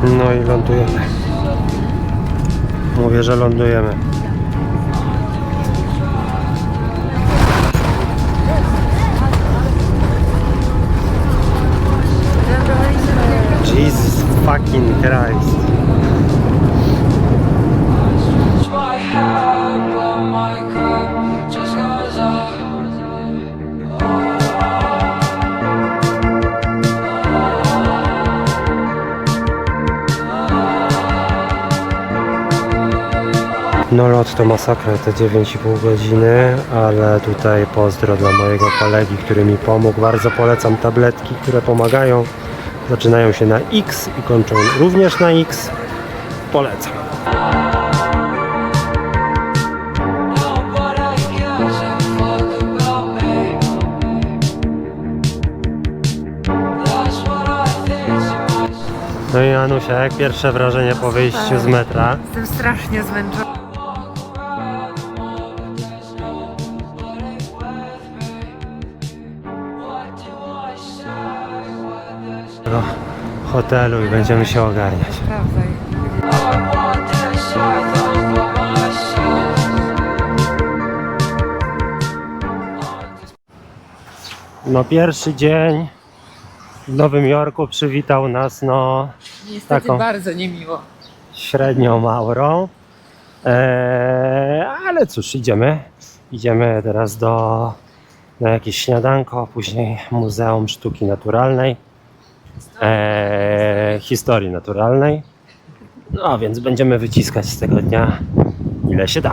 No i lądujemy. Mówię, że lądujemy. Jesus fucking Christ. No lot to masakra, te 9,5 godziny, ale tutaj pozdro dla mojego kolegi, który mi pomógł. Bardzo polecam tabletki, które pomagają. Zaczynają się na X i kończą również na X. Polecam. No i Anusia, jak pierwsze wrażenie po wyjściu z metra? Jestem strasznie zmęczona. Do hotelu i będziemy się ogarniać. Prawda. No pierwszy dzień w Nowym Jorku przywitał nas Niestety taką bardzo niemiło. średnią aurą. Ale cóż, idziemy teraz na jakieś śniadanko, później Muzeum Sztuki Naturalnej, Historii Naturalnej. No więc będziemy wyciskać z tego dnia ile się da.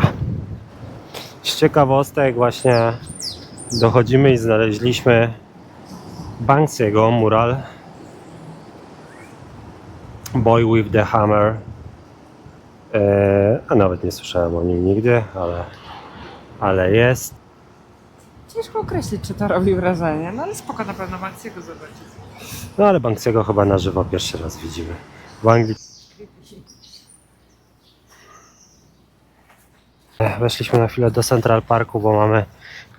Z ciekawostek właśnie dochodzimy i znaleźliśmy Banksiego mural Boy with the Hammer. A nawet nie słyszałem o nim nigdy, ale jest. Ciężko określić, czy to robi wrażenie, no ale spoko, na pewno Banksiego zobaczyć. No ale Banksiego chyba na żywo pierwszy raz widzimy. W Anglii. Weszliśmy na chwilę do Central Parku, bo mamy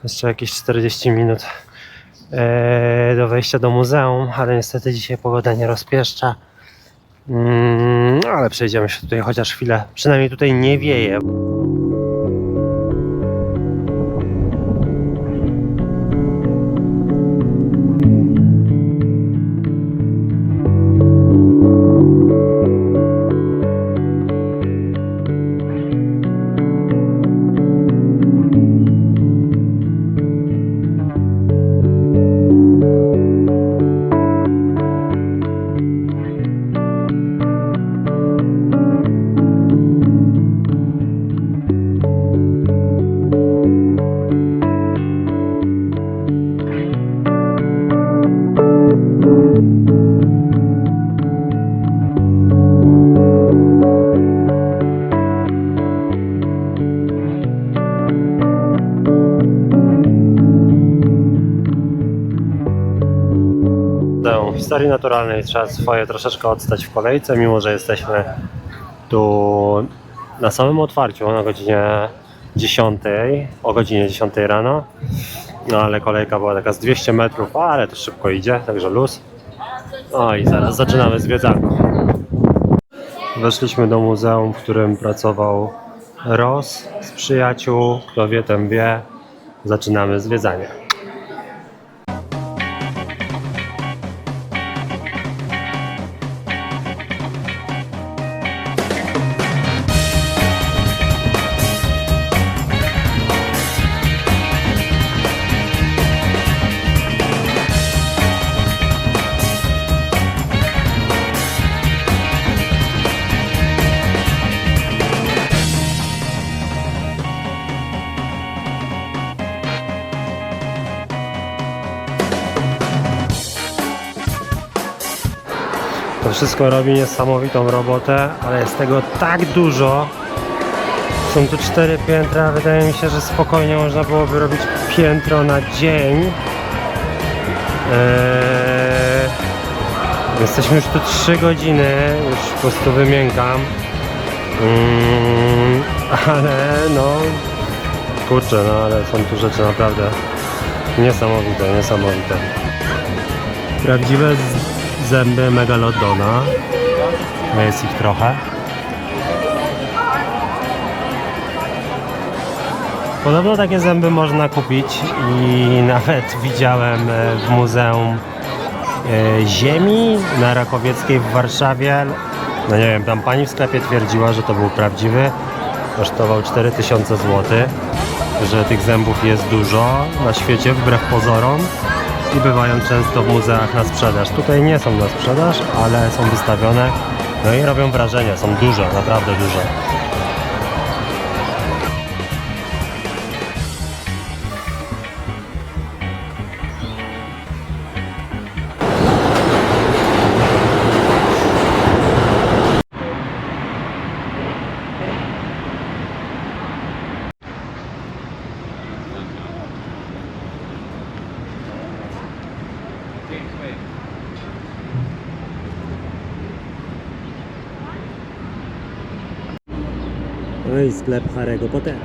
jeszcze jakieś 40 minut do wejścia do muzeum, ale niestety dzisiaj pogoda nie rozpieszcza. Ale przejdziemy się tutaj chociaż chwilę. Przynajmniej tutaj nie wieje. Historii naturalnej trzeba swoje troszeczkę odstać w kolejce, mimo że jesteśmy tu na samym otwarciu na godzinie 10, o godzinie 10 rano. No ale kolejka była taka z 200 metrów, ale to szybko idzie, także luz. No i zaraz zaczynamy zwiedzanko. Weszliśmy do muzeum, w którym pracował Ross z przyjaciół. Kto wie, ten wie. Zaczynamy zwiedzanie. To wszystko robi niesamowitą robotę, ale jest tego tak dużo. Są tu 4 piętra, wydaje mi się, że spokojnie można byłoby robić piętro na dzień. Jesteśmy już tu 3 godziny, już po prostu wymiękam. Ale no, kurczę, no ale są tu rzeczy naprawdę niesamowite. Prawdziwe zęby megalodona. bo jest ich trochę. Podobno takie zęby można kupić i nawet widziałem w Muzeum Ziemi na Rakowieckiej w Warszawie. No nie wiem, tam pani w sklepie twierdziła, że to był prawdziwy. Kosztował 4000 zł, że tych zębów jest dużo na świecie wbrew pozorom i bywają często w muzeach na sprzedaż. Tutaj nie są na sprzedaż, ale są wystawione, no i robią wrażenie, są duże, naprawdę duże. No i sklep Harry'ego Pottera.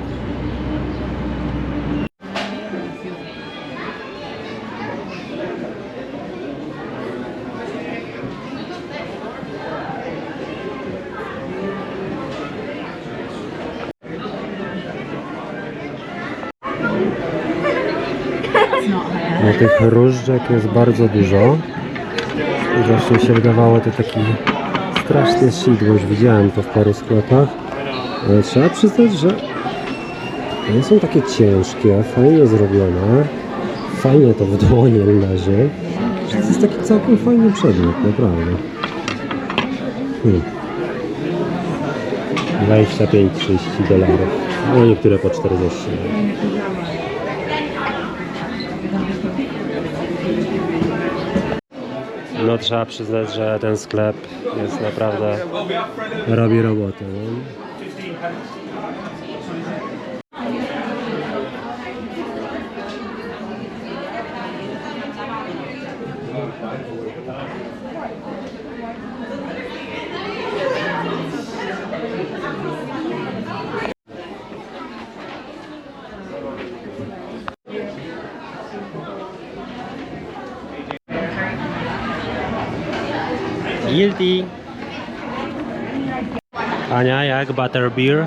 No tych różdżek jest bardzo dużo. I właśnie się wydawało to taki straszny shit, bo już widziałem to w paru sklepach. Ale trzeba przyznać, że one są takie ciężkie, fajnie zrobione. Fajnie to w dłonie leży. Że to jest taki całkiem fajny przedmiot, naprawdę. 25-30 dolarów. No niektóre po 40. No trzeba przyznać, że ten sklep jest naprawdę... robi robotę. No? Guilty. Ania, jak butterbeer?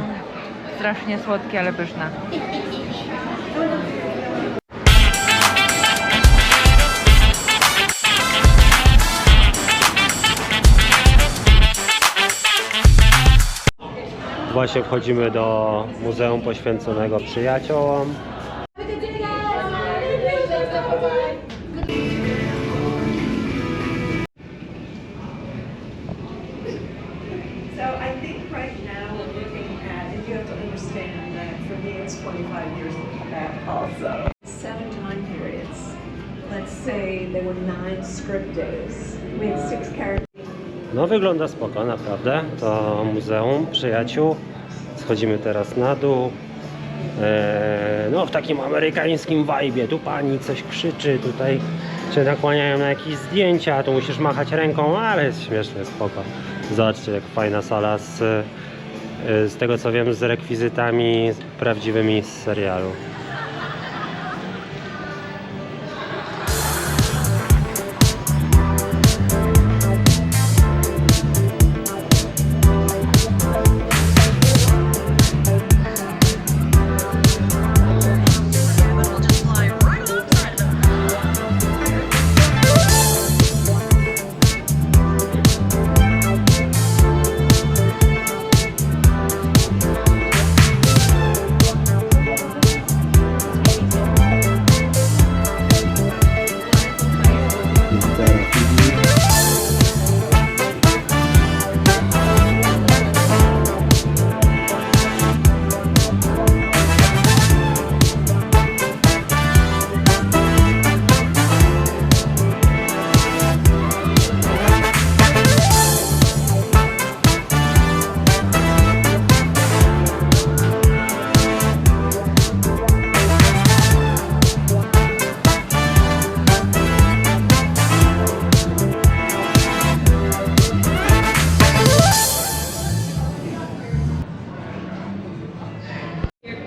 Strasznie słodkie, ale pyszne. Właśnie wchodzimy do muzeum poświęconego przyjaciołom. So I think right now we're looking at, and you have to understand that for me it's 25 years looking back also. 7 time periods. Let's say there were 9 script days. We had 6 characters. No wygląda spoko, naprawdę. To muzeum przyjaciół. Schodzimy teraz na dół. No w takim amerykańskim vibe'ie. Tu pani coś krzyczy, tutaj się nakłaniają na jakieś zdjęcia, tu musisz machać ręką, ale jest śmieszne, spoko. Zobaczcie, jak fajna sala z tego co wiem, z rekwizytami prawdziwymi z serialu.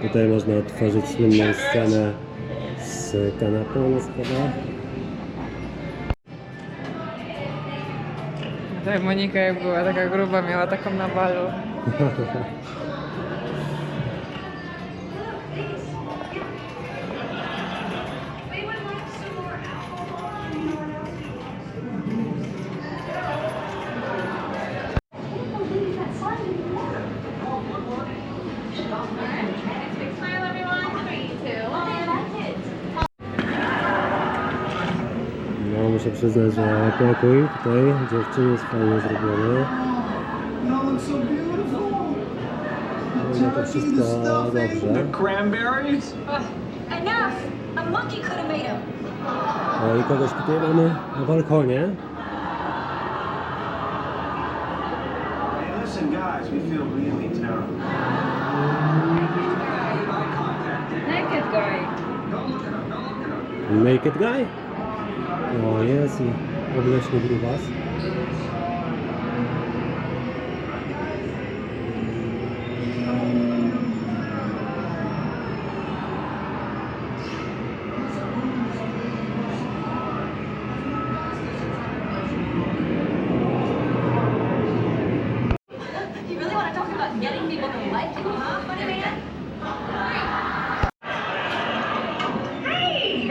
Tutaj można odtworzyć słynną scenę z kanapą na schodach. Tak, Monika jak była taka gruba, miała taką na balu. Smile everyone, 3, 2, 1. No, muszę przyznać, że pokój tutaj dziewczyny jest fajnie zrobiony. No, to wszystko dobrze. Cranberries? Enough! A monkey could have made him. O, i kogoś tutaj mamy na balkonie. Hey, listen, guys, we feel really terrible. Naked guy. Naked guy? O, jest i obleśny grubas. You really want to talk about getting people to like you, huh, funny man? Hey!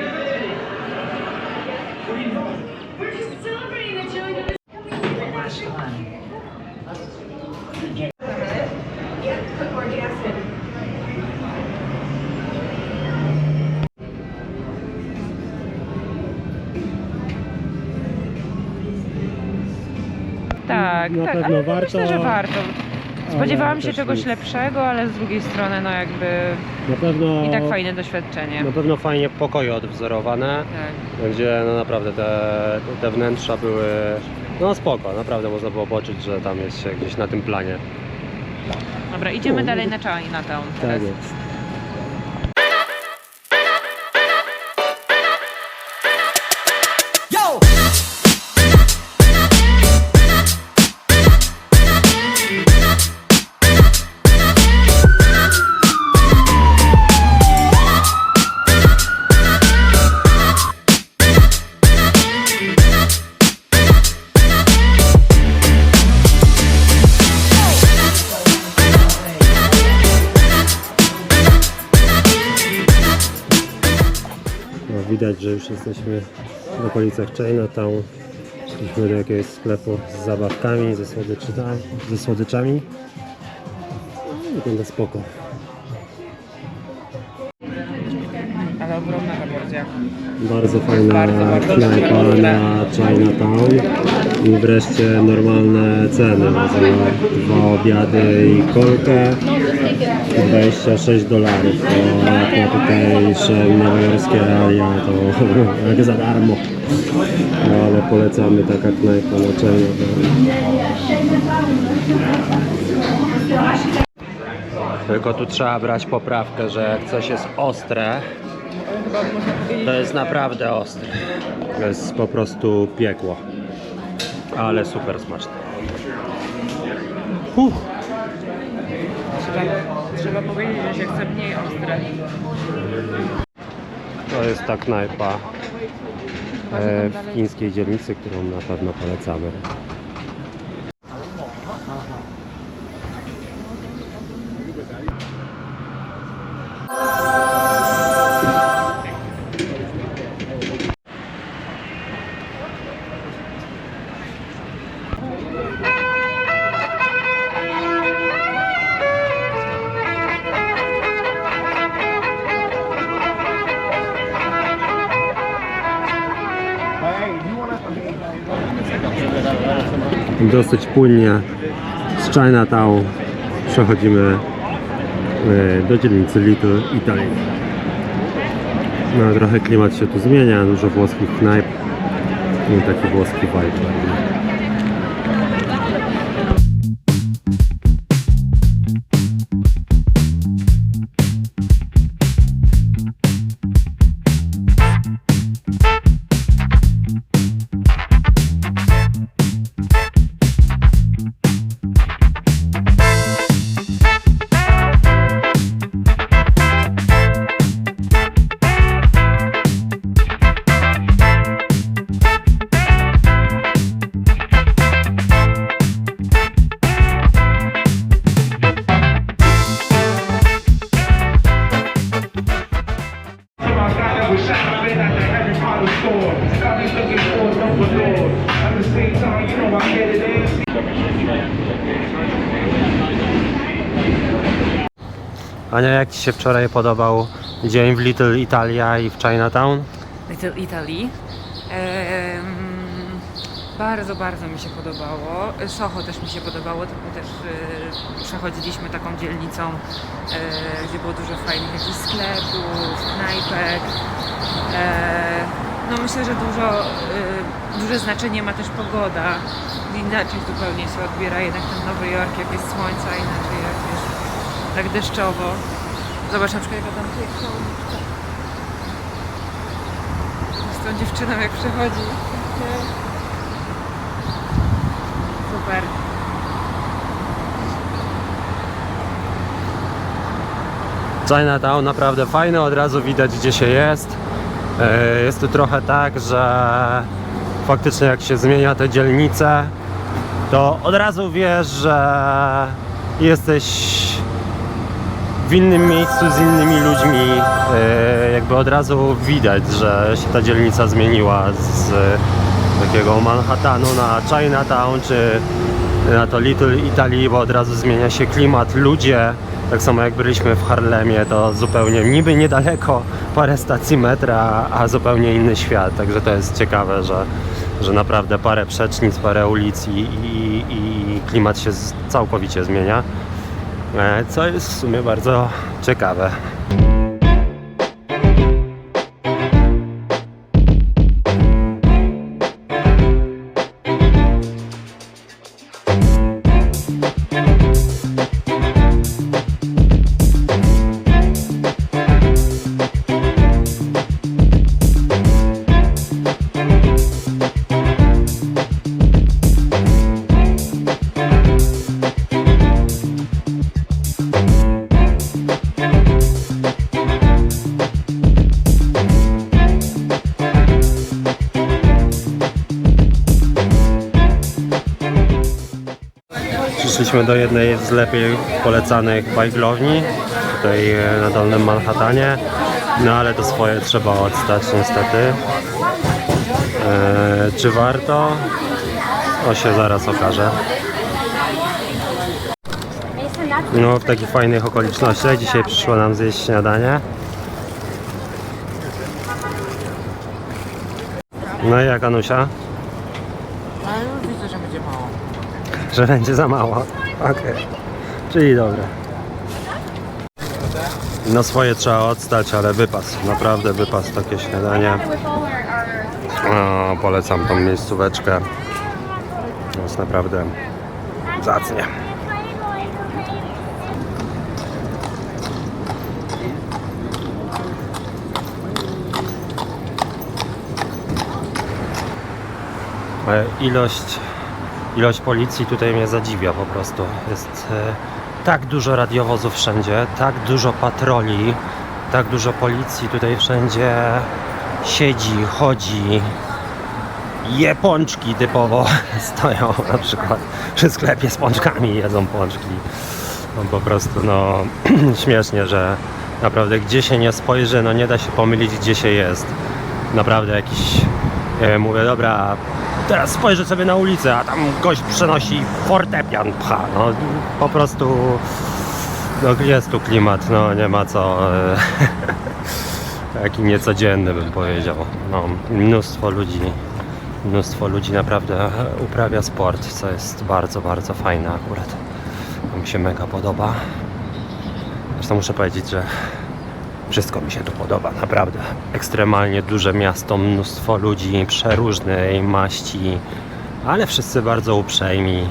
We're just celebrating that Joey got Yeah, put more gas in. Tak, Na tak, pewno ale warto, myślę, że warto. Spodziewałam się też czegoś nic. lepszego, ale z drugiej strony no jakby Na pewno, i tak fajne doświadczenie. na pewno fajnie pokoje odwzorowane, Tak. gdzie no naprawdę te wnętrza były no spoko, naprawdę można było poczuć, że tam jest się gdzieś na tym planie. Dobra, idziemy dalej na Chinatown teraz. Tak jest. No, widać, że już jesteśmy w okolicach Chinatown. Szliśmy do jakiegoś sklepu z zabawkami, ze słodyczami. No, wygląda spoko. Ale ogromna ta porcja. Bardzo fajna Bardzo knajpa na Chinatown. I wreszcie normalne ceny. Za 2 obiady i kolkę $26. To jak na tutejsze nowojorskie realia to jak za darmo. No, ale polecamy taka knajpa na Chinatown. Tylko tu trzeba brać poprawkę, że jak coś jest ostre, to jest naprawdę ostre. To jest po prostu piekło. Ale super smaczne. Trzeba powiedzieć, że się chce mniej ostre. To jest ta knajpa w chińskiej dzielnicy, którą na pewno polecamy. Dosyć płynnie z Chinatown przechodzimy do dzielnicy Little Italy. No, trochę klimat się tu zmienia, dużo włoskich knajp i taki włoski vibe. Ania, jak Ci się wczoraj podobał dzień w Little Italia i w Chinatown? Little Italy. Bardzo, bardzo mi się podobało. Soho też mi się podobało, tylko też przechodziliśmy taką dzielnicą, gdzie było dużo fajnych jakichś sklepów, knajpek. No myślę, że duże znaczenie ma też pogoda. Inaczej zupełnie się odbiera jednak ten Nowy Jork, jak jest słońca, inaczej jak jest tak deszczowo. Zobacz na przykład jaka tam piękna uliczka. Z tą dziewczyną jak przechodzi. Super. Chinatown naprawdę fajny, od razu widać gdzie się jest. Jest tu trochę tak, że faktycznie jak się zmienia te dzielnice, to od razu wiesz, że jesteś w innym miejscu z innymi ludźmi. Jakby od razu widać, że się ta dzielnica zmieniła z takiego Manhattanu na Chinatown, czy na to Little Italy, bo od razu zmienia się klimat, ludzie. Tak samo jak byliśmy w Harlemie, to zupełnie niby niedaleko, parę stacji metra, a zupełnie inny świat. Także to jest ciekawe, że naprawdę parę przecznic, parę ulic i klimat się całkowicie zmienia. Co jest w sumie bardzo ciekawe. Przyszliśmy do jednej z lepiej polecanych bajglowni tutaj na Dolnym Manhattanie, no ale to swoje trzeba odstać niestety. Czy warto? To się zaraz okaże. No w takich fajnych okolicznościach dzisiaj przyszło nam zjeść śniadanie. No i jak, Anusia? Ale już widzę, że będzie mało. Że będzie za mało. Okej. Czyli dobre. No swoje trzeba odstać, ale wypas. Naprawdę wypas takie śniadanie. No, polecam tą miejscóweczkę. Jest naprawdę zacnie. Ilość policji tutaj mnie zadziwia po prostu. Jest tak dużo radiowozów wszędzie, tak dużo patroli, tak dużo policji tutaj wszędzie siedzi, chodzi. Je pączki typowo stoją na przykład przy sklepie z pączkami, jedzą pączki. No po prostu no śmiesznie, że naprawdę gdzie się nie spojrzy, no nie da się pomylić gdzie się jest. Naprawdę jakiś, mówię dobra, teraz spojrzę sobie na ulicę, a tam gość przenosi fortepian, pcha, no po prostu no jest tu klimat, no nie ma co. Taki niecodzienny bym powiedział. No, mnóstwo ludzi naprawdę uprawia sport, co jest bardzo, bardzo fajne akurat. To mi się mega podoba. Zresztą muszę powiedzieć, że wszystko mi się tu podoba, naprawdę. Ekstremalnie duże miasto, mnóstwo ludzi przeróżnej maści, ale wszyscy bardzo uprzejmi.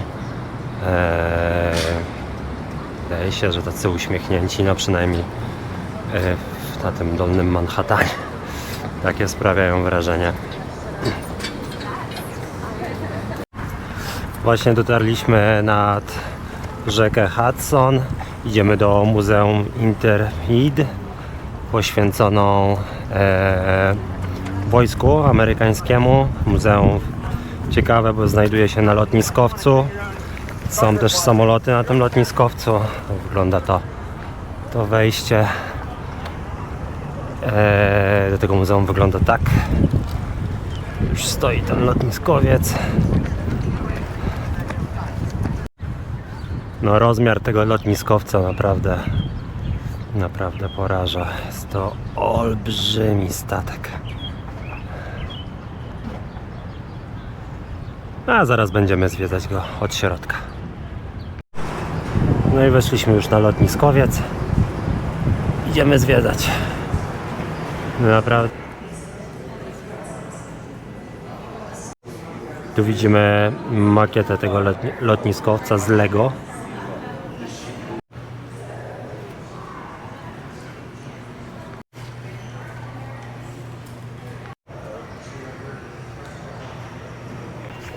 Wydaje się, że tacy uśmiechnięci, no przynajmniej na tym Dolnym Manhattanie. Takie sprawiają wrażenie. Właśnie dotarliśmy nad rzekę Hudson. Idziemy do Muzeum Intermid, poświęconą wojsku amerykańskiemu. Muzeum ciekawe, bo znajduje się na lotniskowcu. Są też samoloty na tym lotniskowcu. Wygląda to wejście do tego muzeum wygląda tak. Już stoi ten lotniskowiec. No rozmiar tego lotniskowca naprawdę Naprawdę poraża. Jest to olbrzymi statek. A zaraz będziemy zwiedzać go od środka. No i weszliśmy już na lotniskowiec. Idziemy zwiedzać. Naprawdę. Tu widzimy makietę tego lotniskowca z Lego.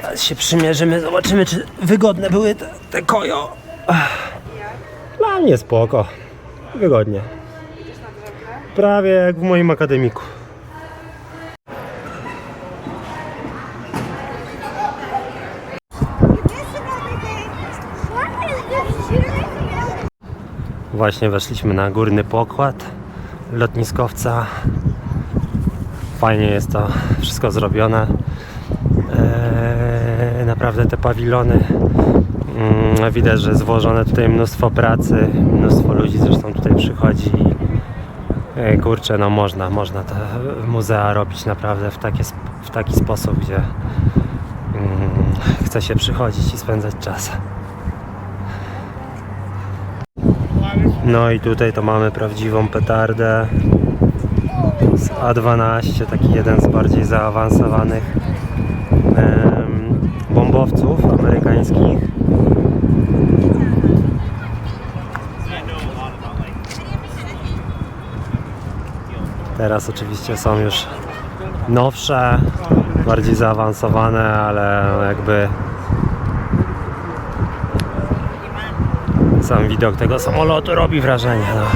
Teraz się przymierzymy, zobaczymy, czy wygodne były te kojo. Dla mnie spoko. Wygodnie. Prawie jak w moim akademiku. Właśnie weszliśmy na górny pokład lotniskowca. Fajnie jest to wszystko zrobione. Naprawdę te pawilony, widać, że złożone tutaj mnóstwo pracy, mnóstwo ludzi zresztą tutaj przychodzi. Kurczę, no można te muzea robić naprawdę w taki sposób, gdzie chce się przychodzić i spędzać czas. No i tutaj to mamy prawdziwą petardę z A-12, taki jeden z bardziej zaawansowanych bombowców amerykańskich. Teraz oczywiście są już nowsze, bardziej zaawansowane, ale jakby sam widok tego samolotu robi wrażenie. No.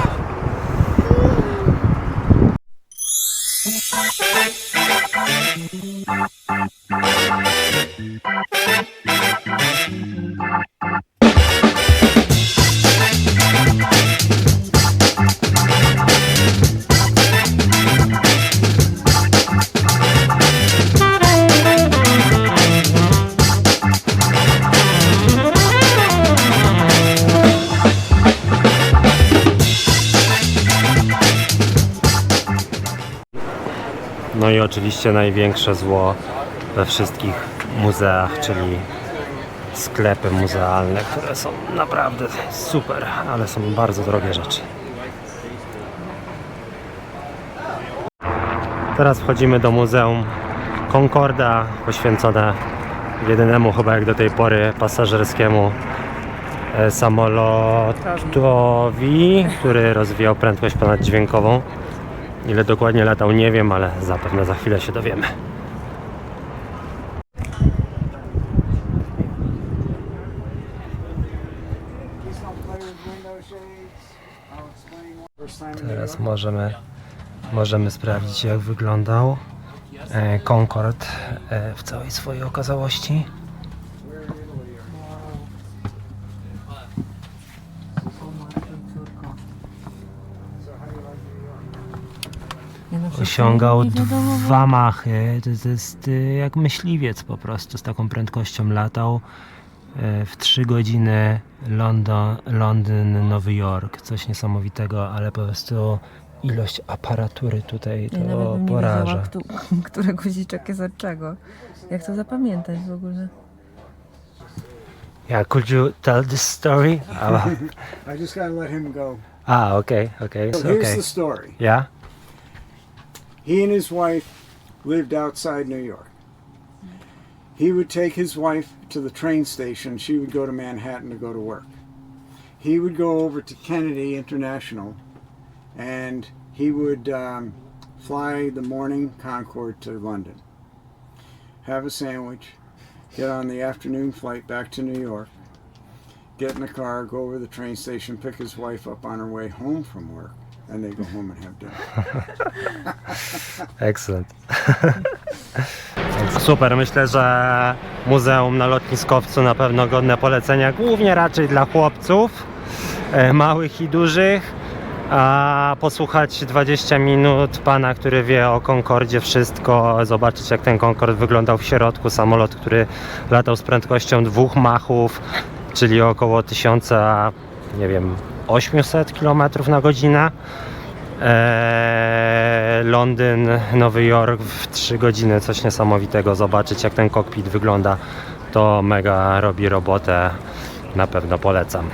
No i oczywiście największe zło we wszystkich muzeach, czyli sklepy muzealne, które są naprawdę super, ale są bardzo drogie rzeczy. Teraz wchodzimy do Muzeum Concorda, poświęcone jedynemu chyba jak do tej pory pasażerskiemu samolotowi, który rozwijał prędkość ponaddźwiękową. Ile dokładnie latał, nie wiem, ale zapewne za chwilę się dowiemy. Teraz możemy sprawdzić, jak wyglądał Concorde w całej swojej okazałości. Osiągał 2 machy, to jest jak myśliwiec po prostu, z taką prędkością latał. W 3 godziny Londyn, Nowy Jork, coś niesamowitego, ale po prostu ilość aparatury tutaj to poraża. Który guziczek jest od czego. Jak to zapamiętać w ogóle? Yeah, could you tell this story? I just gotta let him go. Okay. So here's the story. Yeah? He and his wife lived outside New York. He would take his wife to the train station. She would go to Manhattan to go to work. He would go over to Kennedy International and he would fly the morning Concorde to London, have a sandwich, get on the afternoon flight back to New York, get in the car, go over to the train station, pick his wife up on her way home from work, and they go home and have dinner. Excellent. Super, myślę, że muzeum na lotniskowcu na pewno godne polecenia, głównie raczej dla chłopców, małych i dużych, a posłuchać 20 minut pana, który wie o Concordzie wszystko, zobaczyć jak ten Concorde wyglądał w środku, samolot, który latał z prędkością 2 machów, czyli około 1000, nie wiem, 800 km na godzinę. Londyn, Nowy Jork w 3 godziny, coś niesamowitego. Zobaczyć jak ten kokpit wygląda, to mega robi robotę, na pewno polecam.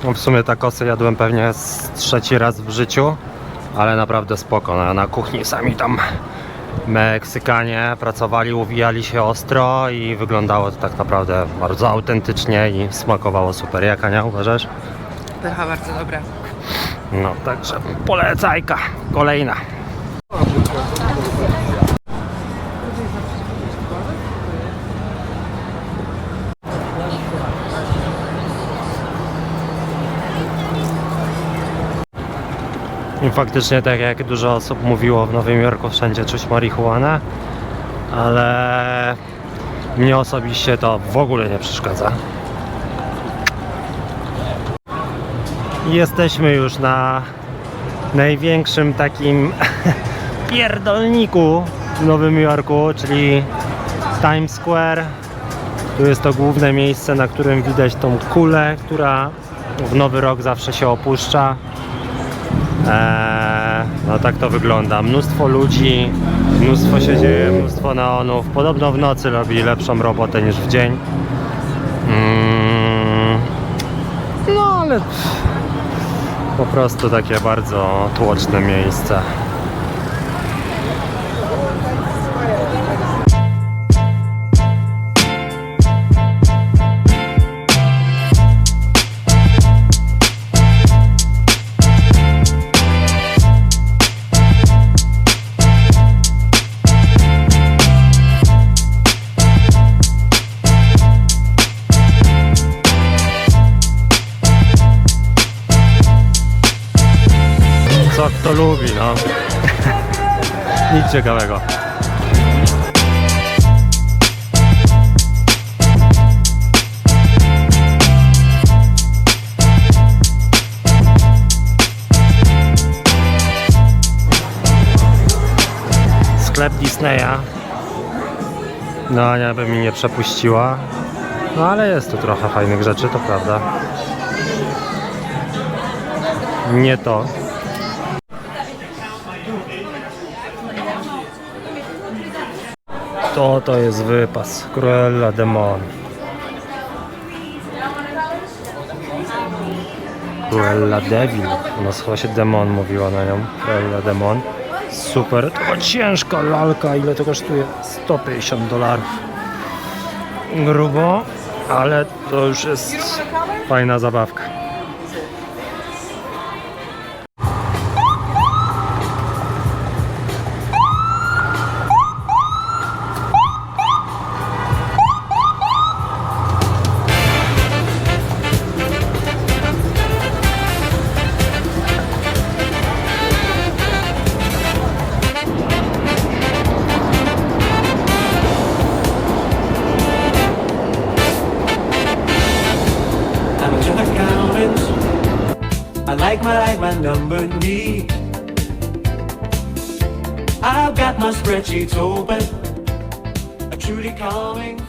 No w sumie takosy jadłem pewnie z 3. raz w życiu, ale naprawdę spoko. Na kuchni sami tam Meksykanie pracowali, uwijali się ostro i wyglądało to tak naprawdę bardzo autentycznie i smakowało super. Jak, Ania, uważasz? Pycha bardzo dobra. No także polecajka kolejna. I faktycznie, tak jak dużo osób mówiło, w Nowym Jorku wszędzie czuć marihuanę, ale mnie osobiście to w ogóle nie przeszkadza. Jesteśmy już na największym takim pierdolniku w Nowym Jorku, czyli Times Square. Tu jest to główne miejsce, na którym widać tą kulę, która w Nowy Rok zawsze się opuszcza. No tak to wygląda. Mnóstwo ludzi, mnóstwo się dzieje, mnóstwo neonów. Podobno w nocy robi lepszą robotę niż w dzień. No ale po prostu takie bardzo tłoczne miejsce. Co kto lubi, no. Nic ciekawego. Sklep Disneya. No Ania by mi nie przepuściła. No ale jest tu trochę fajnych rzeczy, to prawda. Nie to. To jest wypas Cruella de Mon. Cruella Devil. No chyba się Demon mówiła na nią. Cruella de Mon. Super. To ciężka lalka. Ile to kosztuje? $150. Grubo, ale to już jest fajna zabawka. I like my number neat. I've got my spreadsheets open, a truly calming